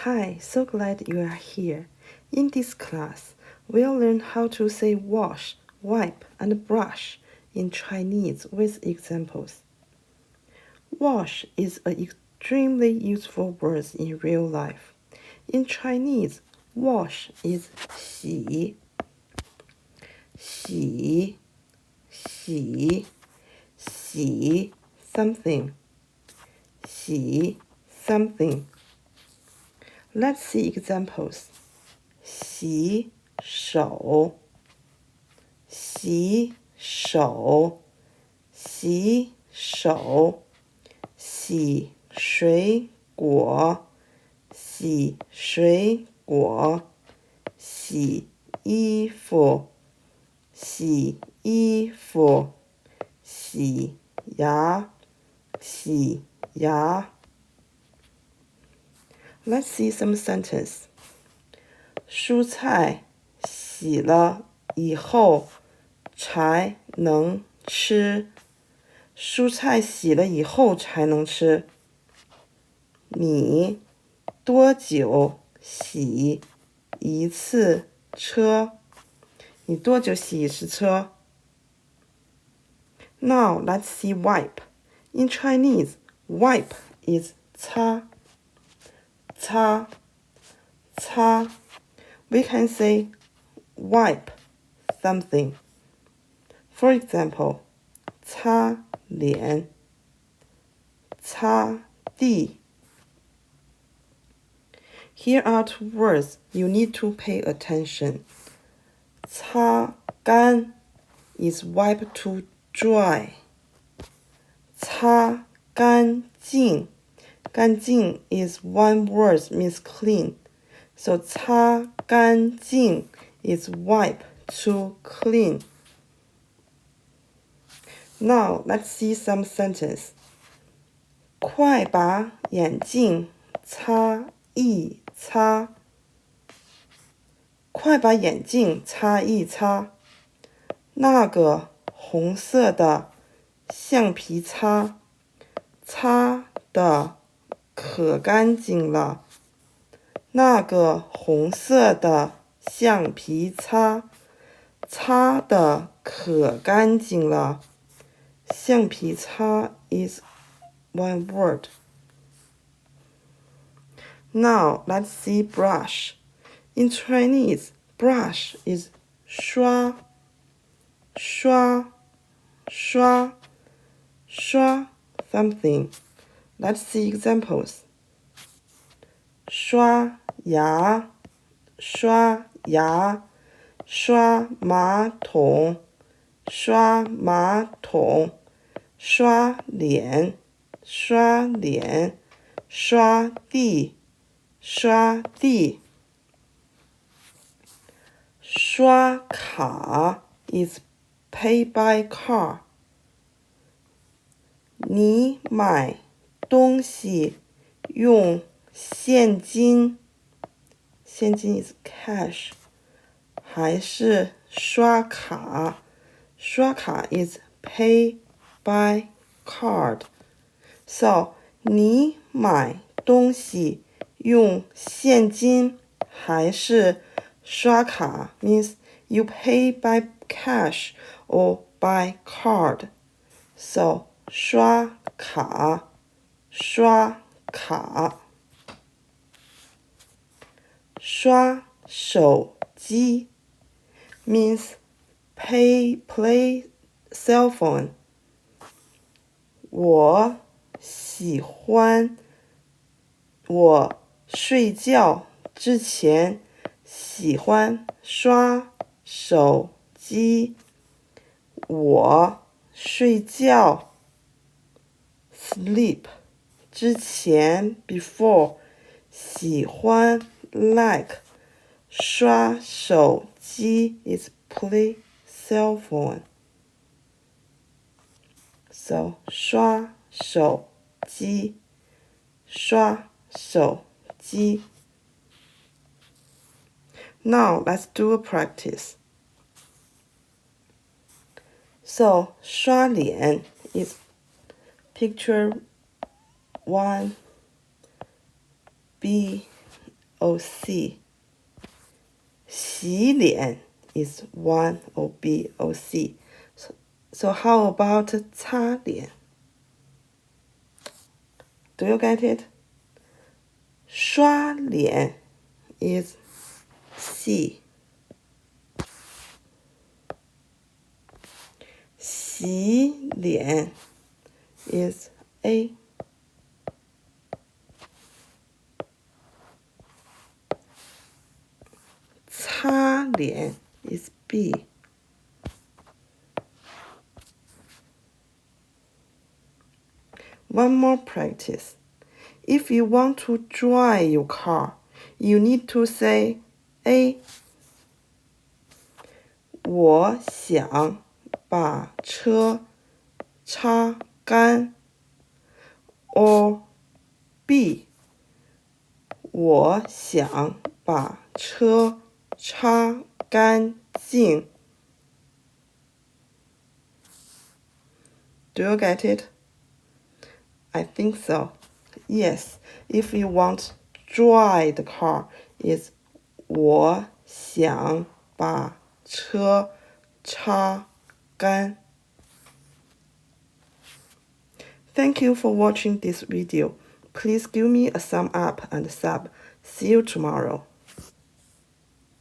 Hi, so glad you are here. In this class, we'll learn how to say wash, wipe, and brush in Chinese with examples. Wash is an extremely useful word in real life. In Chinese, wash is 洗,洗,洗,洗 something, 洗 something. Let's see examples. 洗手,洗手,洗手,洗水果,洗水果,洗衣服,洗衣服,洗牙,洗牙. Let's see some sentence. 蔬菜洗了以后才能吃。蔬菜洗了以后才能吃。你多久洗一次车？你多久洗一次车？ Now let's see wipe. In Chinese, wipe is 擦,擦,擦. We can say wipe something. For example, 擦脸,擦地. Here are two words you need to pay attention. 擦干 is wipe to dry. 擦干净, 干净 is one word means clean. So 擦干净 is wipe to clean. Now let's see some sentence. 快把眼镜擦一擦。快把眼镜擦一擦。那个红色的橡皮擦擦的可干净了。那个红色的橡皮擦擦的可干净了。橡皮擦 is one word. Now let's see brush. In Chinese, brush is 刷,刷,刷,刷 something. Let's see examples. 刷牙,刷牙,刷马桶,刷马桶,刷脸,刷脸,刷地,刷地。刷卡 is pay by card. 你买东西用现金 is cash 还是刷卡 刷卡 is pay by card. So 你买东西用现金还是刷卡 means you pay by cash or by card. So 刷卡,刷卡。刷手机 means play cell phone. 我喜欢我睡觉之前喜欢刷手机。我睡觉 sleep 之前 before 喜欢 like 刷手机 is play cell phone. So 刷手机刷手机。Now let's do a practice. So 刷脸 is picture 1B 洗脸 is 1 O B O C. So how about 擦脸? Do you get it? 刷脸 is C. 洗脸 is A. 擦脸 is B. One more practice. If you want to drive your car, you need to say A. 我想把车擦干 or B. 我想把车擦干净 Do you get it? I think so. Yes, if you want drive the car, is 我想把车擦干 Thank you for watching this video. Please give me a thumb up and sub. See you tomorrow.